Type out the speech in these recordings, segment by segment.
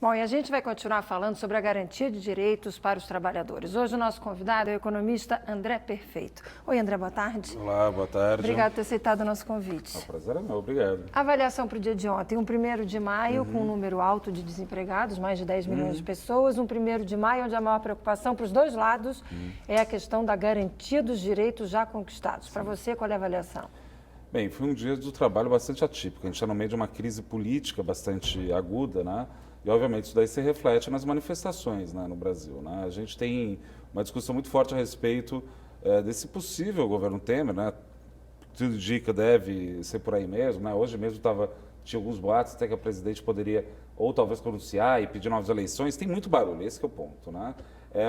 Bom, e a gente vai continuar falando sobre a garantia de direitos para os trabalhadores. Hoje o nosso convidado é o economista André Perfeito. Oi, André, boa tarde. Olá, boa tarde. Obrigado por ter aceitado o nosso convite. O prazer é meu, obrigado. Avaliação para o dia de ontem, um 1º de maio com um número alto de desempregados, mais de 10 milhões de pessoas, um 1º de maio onde a maior preocupação para os dois lados é a questão da garantia dos direitos já conquistados. Para você, qual é a avaliação? Bem, foi um dia do trabalho bastante atípico. A gente está no meio de uma crise política bastante aguda, né? E, obviamente, isso daí se reflete nas manifestações, né, no Brasil, né? A gente tem uma discussão muito forte a respeito desse possível governo Temer, né? Tudo indica deve ser por aí mesmo, né? Hoje mesmo tinha alguns boatos até que a presidente poderia ou talvez pronunciar e pedir novas eleições. Tem muito barulho, esse que é o ponto, né?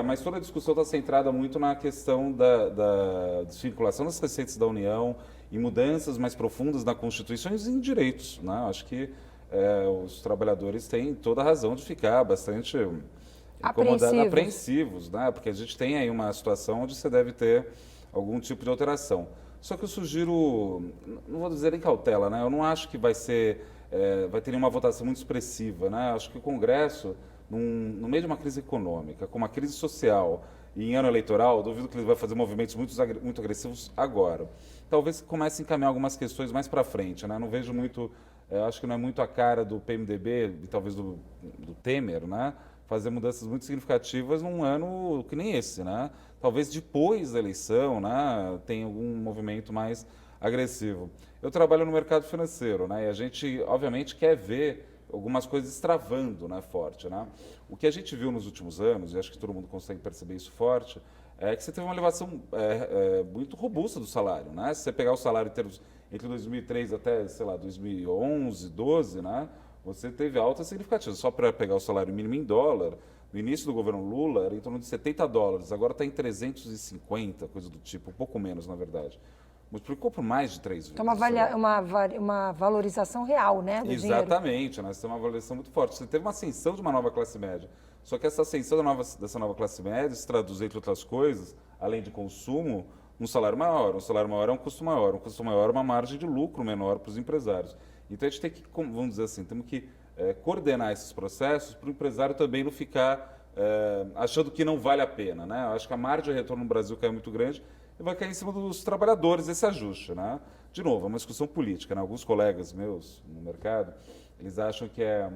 Mas toda a discussão está centrada muito na questão da desvinculação das receitas da União e mudanças mais profundas na Constituição e em direitos, né? Acho que os trabalhadores têm toda a razão de ficar bastante incomodados, apreensivos, né? Porque a gente tem aí uma situação onde você deve ter algum tipo de alteração. Só que eu sugiro, não vou dizer nem cautela, né? Eu não acho que vai ter uma votação muito expressiva, né? Acho que o Congresso, no meio de uma crise econômica, com uma crise social e em ano eleitoral, duvido que ele vai fazer movimentos muito agressivos agora. Talvez comece a encaminhar algumas questões mais para frente, né? Não vejo muito, acho que não é muito a cara do PMDB e talvez do Temer, né? Fazer mudanças muito significativas num ano que nem esse, né? Talvez depois da eleição, né, tenha algum movimento mais agressivo. Eu trabalho no mercado financeiro, né? E a gente, obviamente, quer ver algumas coisas extravando, né, forte, né? O que a gente viu nos últimos anos, e acho que todo mundo consegue perceber isso forte, é que você teve uma elevação muito robusta do salário, né? Se você pegar o salário em termos entre 2003 até, sei lá, 2011, 12, né? Você teve altas significativas. Só para pegar o salário mínimo em dólar, no início do governo Lula era em torno de $70, agora está em 350, coisa do tipo, um pouco menos, na verdade. Multiplicou por mais de 3 vezes. Então, uma valorização real, né, do Exatamente, dinheiro. né? Isso é uma valorização muito forte. Você teve uma ascensão de uma nova classe média. Só que essa ascensão dessa nova classe média se traduz, entre outras coisas, além de consumo, um salário maior. Um salário maior é um custo maior. Um custo maior é uma margem de lucro menor para os empresários. Então, a gente tem que, vamos dizer assim, temos que coordenar esses processos para o empresário também não ficar achando que não vale a pena, né? Eu acho que a margem de retorno no Brasil caiu muito grande e vai cair em cima dos trabalhadores esse ajuste, né? De novo, é uma discussão política, né? Alguns colegas meus no mercado, eles acham que a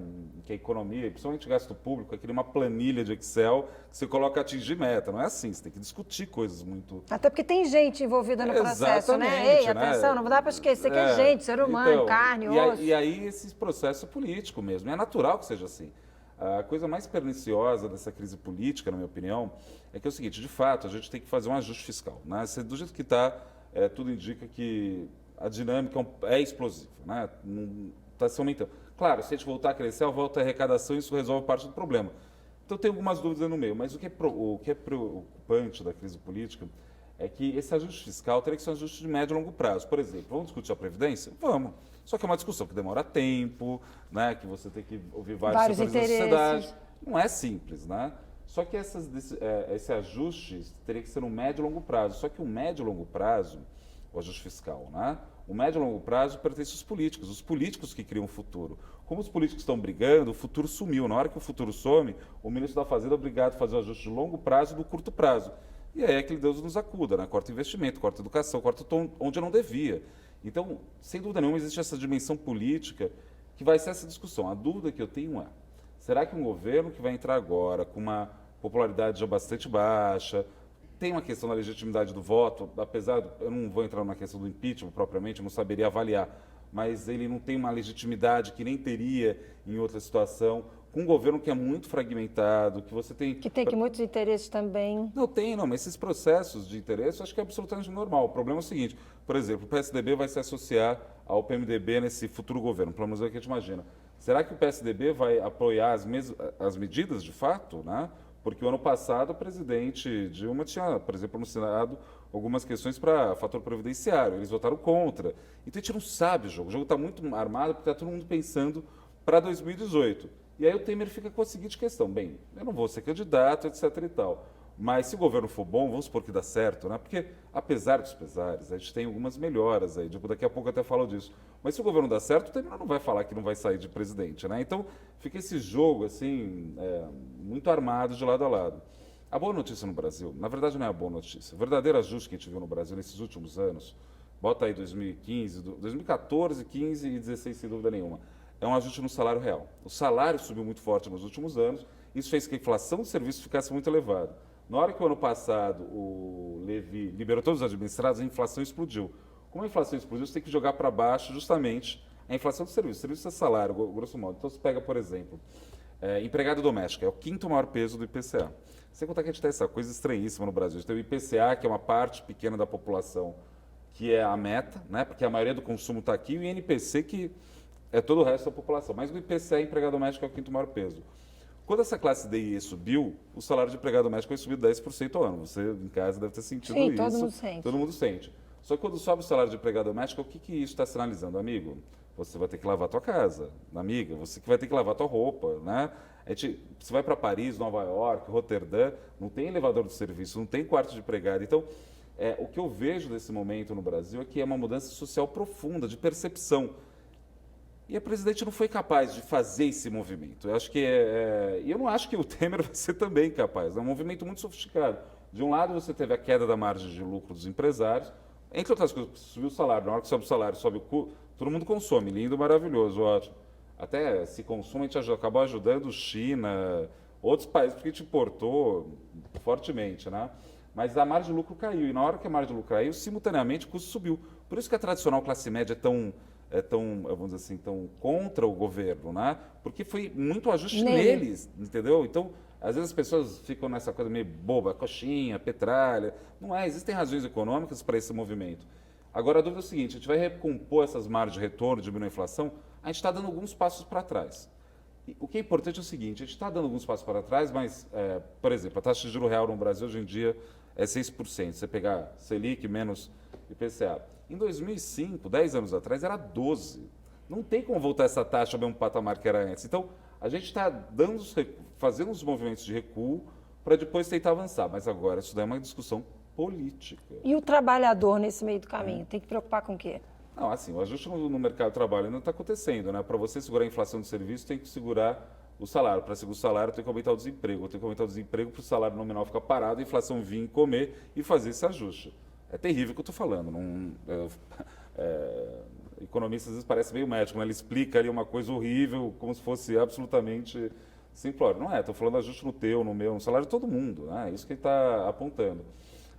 economia, principalmente gasto público, é aquele uma planilha de Excel que você coloca atingir meta. Não é assim, você tem que discutir coisas muito... Até porque tem gente envolvida no processo, né? Ei, atenção, não dá para esquecer que é gente, ser humano, então, carne, osso. E aí esse processo é político mesmo, é natural que seja assim. A coisa mais perniciosa dessa crise política, na minha opinião, é que é o seguinte, de fato, a gente tem que fazer um ajuste fiscal, né? Do jeito que está, tudo indica que a dinâmica é explosiva, né? Está se aumentando. Claro, se a gente voltar a crescer, volta a arrecadação, isso resolve parte do problema. Então, tem algumas dúvidas no meio, mas o que é preocupante da crise política é que esse ajuste fiscal teria que ser um ajuste de médio e longo prazo. Por exemplo, vamos discutir a Previdência? Vamos. Só que é uma discussão que demora tempo, né? Que você tem que ouvir vários setores da sociedade. Não é simples, né? Só que esse ajuste teria que ser no médio e longo prazo. Só que o médio e longo prazo, o ajuste fiscal, né? O médio e longo prazo pertence aos políticos, os políticos que criam o futuro. Como os políticos estão brigando, o futuro sumiu. Na hora que o futuro some, o ministro da Fazenda é obrigado a fazer o ajuste de longo prazo e do curto prazo. E aí é que Deus nos acuda, né? Corta investimento, corta educação, corta onde não devia. Então, sem dúvida nenhuma, existe essa dimensão política que vai ser essa discussão. A dúvida que eu tenho é, será que um governo que vai entrar agora com uma popularidade já bastante baixa, tem uma questão da legitimidade do voto, eu não vou entrar na questão do impeachment propriamente, eu não saberia avaliar, mas ele não tem uma legitimidade que nem teria em outra situação, com um governo que é muito fragmentado, que você tem... Que tem muitos interesses também. Não, mas esses processos de interesse eu acho que é absolutamente normal. O problema é o seguinte, por exemplo, o PSDB vai se associar ao PMDB nesse futuro governo, pelo menos é o que a gente imagina. Será que o PSDB vai apoiar as medidas de fato, né? Porque o ano passado o presidente Dilma tinha, por exemplo, anunciado algumas questões para fator previdenciário. Eles votaram contra. Então a gente não sabe o jogo está muito armado porque está todo mundo pensando para 2018. E aí o Temer fica com a seguinte questão, bem, eu não vou ser candidato, etc. e tal. Mas se o governo for bom, vamos supor que dá certo, né? Porque, apesar dos pesares, a gente tem algumas melhoras aí. Tipo, daqui a pouco eu até falo disso. Mas se o governo dá certo, o Temer não vai falar que não vai sair de presidente, né? Então, fica esse jogo, assim, muito armado de lado a lado. A boa notícia no Brasil, na verdade não é a boa notícia. O verdadeiro ajuste que a gente viu no Brasil nesses últimos anos, bota aí 2015, 2014, 15 e 16, sem dúvida nenhuma, é um ajuste no salário real. O salário subiu muito forte nos últimos anos, isso fez que a inflação de serviços ficasse muito elevada. Na hora que o ano passado o Levy liberou todos os administrados, a inflação explodiu. Como a inflação explodiu, você tem que jogar para baixo justamente a inflação do serviço. Serviço é salário, grosso modo. Então você pega, por exemplo, empregado doméstico, é o quinto maior peso do IPCA. Sem contar que a gente tem essa coisa estranhíssima no Brasil. A gente tem o IPCA, que é uma parte pequena da população, que é a meta, né? Porque a maioria do consumo está aqui, e o INPC, que é todo o resto da população. Mas o IPCA, empregado doméstico, é o quinto maior peso. Quando essa classe D e E subiu, o salário de empregado doméstico foi subido 10% ao ano. Você, em casa, deve ter sentido Sim, isso. todo mundo sente. Todo mundo sente. Só que quando sobe o salário de empregado doméstico, o que isso está sinalizando, amigo? Você vai ter que lavar a tua casa, amiga. Você que vai ter que lavar a tua roupa, né? Você vai para Paris, Nova York, Roterdã, não tem elevador de serviço, não tem quarto de empregado. Então, o que eu vejo nesse momento no Brasil é que é uma mudança social profunda, de percepção. E a presidente não foi capaz de fazer esse movimento. Eu acho que e eu não acho que o Temer vai ser também capaz. É um movimento muito sofisticado. De um lado, você teve a queda da margem de lucro dos empresários. Entre outras coisas, subiu o salário. Na hora que sobe o salário, sobe o custo, todo mundo consome. Lindo, maravilhoso, ótimo. Até se consome, a gente acabou ajudando China, outros países, porque a gente importou fortemente, né? Mas a margem de lucro caiu. E na hora que a margem de lucro caiu, simultaneamente o custo subiu. Por isso que a tradicional classe média é tão, vamos dizer assim, tão contra o governo, né? Porque foi muito ajuste neles, entendeu? Então, às vezes as pessoas ficam nessa coisa meio boba, coxinha, petralha. Não é, existem razões econômicas para esse movimento. Agora, a dúvida é o seguinte, a gente vai recompor essas margens de retorno, diminuir a inflação? A gente está dando alguns passos para trás. E o que é importante é o seguinte, a gente está dando alguns passos para trás, mas, por exemplo, a taxa de juros real no Brasil hoje em dia é 6%. Você pegar Selic menos IPCA. Em 2005, 10 anos atrás, era 12%. Não tem como voltar essa taxa ao mesmo patamar que era antes. Então, a gente está fazendo os movimentos de recuo para depois tentar avançar. Mas agora, isso daí é uma discussão política. E o trabalhador nesse meio do caminho? Tem que preocupar com o quê? Não, assim, o ajuste no mercado de trabalho ainda está acontecendo, né? Para você segurar a inflação de serviço, tem que segurar o salário. Para segurar o salário, tem que aumentar o desemprego. Tem que aumentar o desemprego para o salário nominal ficar parado, a inflação vir comer e fazer esse ajuste. É terrível o que eu estou falando. Economista às vezes parece meio médico, né? Ele explica ali uma coisa horrível, como se fosse absolutamente simplório. Não é, estou falando ajuste no teu, no meu, no salário de todo mundo. Né? É isso que ele está apontando.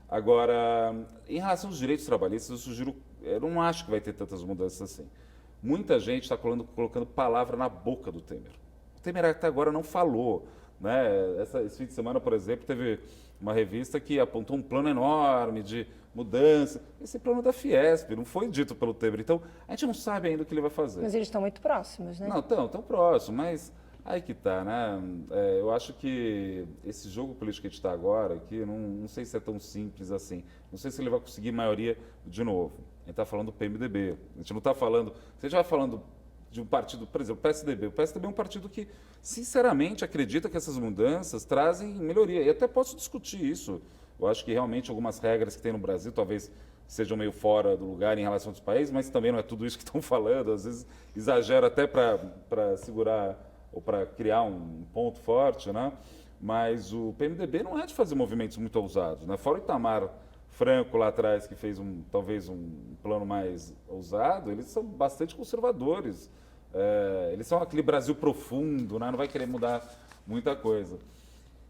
Agora, em relação aos direitos trabalhistas, eu não acho que vai ter tantas mudanças assim. Muita gente está colocando palavra na boca do Temer. O Temer até agora não falou. Né? Esse fim de semana, por exemplo, teve uma revista que apontou um plano enorme de mudança. Esse plano da Fiesp, não foi dito pelo Temer. Então, a gente não sabe ainda o que ele vai fazer. Mas eles estão muito próximos, né? Não, tão próximos, mas aí que tá, né? Eu acho que esse jogo político que a gente está agora, aqui, não sei se é tão simples assim. Não sei se ele vai conseguir maioria de novo. A gente está falando do PMDB. A gente não está falando... Se a gente vai falando de um partido, por exemplo, o PSDB. O PSDB é um partido que, sinceramente, acredita que essas mudanças trazem melhoria. E até posso discutir isso. Eu acho que realmente algumas regras que tem no Brasil talvez sejam meio fora do lugar em relação aos países, mas também não é tudo isso que estão falando. Às vezes exagera até para segurar ou para criar um ponto forte, né? Mas o PMDB não é de fazer movimentos muito ousados, né? Fora o Itamar Franco lá atrás, que fez talvez um plano mais ousado, eles são bastante conservadores. Eles são aquele Brasil profundo, né? Não vai querer mudar muita coisa.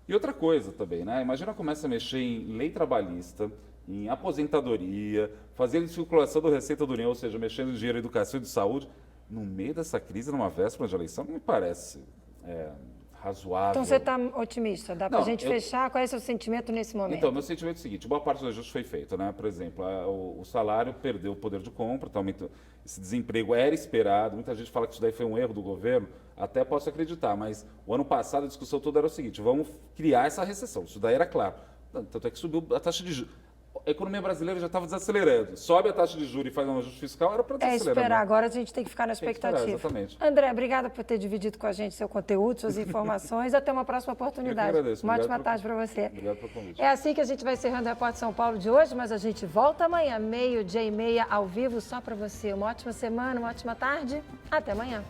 E outra coisa também, né? Imagina começa a mexer em lei trabalhista, em aposentadoria, fazendo circulação da Receita da União, ou seja, mexendo em dinheiro, educação e de saúde, no meio dessa crise, numa véspera de eleição, não me parece razoável. Então você está otimista? Dá para a gente fechar? Qual é o seu sentimento nesse momento? Então, meu sentimento é o seguinte, boa parte do ajuste foi feito, né? Por exemplo, o salário perdeu o poder de compra, esse desemprego era esperado, muita gente fala que isso daí foi um erro do governo, até posso acreditar, mas o ano passado a discussão toda era o seguinte, vamos criar essa recessão, isso daí era claro. Tanto é que subiu a taxa de juros. a economia brasileira já estava desacelerando. Sobe a taxa de juros e faz um ajuste fiscal, era para desacelerar. Esperar. Né? Agora a gente tem que ficar na Tem que expectativa. esperar, exatamente. André, obrigada por ter dividido com a gente seu conteúdo, suas informações. Até uma próxima oportunidade. Eu que agradeço. Uma ótima tarde para você. Obrigado pelo convite. É assim que a gente vai encerrando o Repórter São Paulo de hoje, mas a gente volta amanhã, 12:30, ao vivo, só para você. Uma ótima semana, uma ótima tarde. Até amanhã.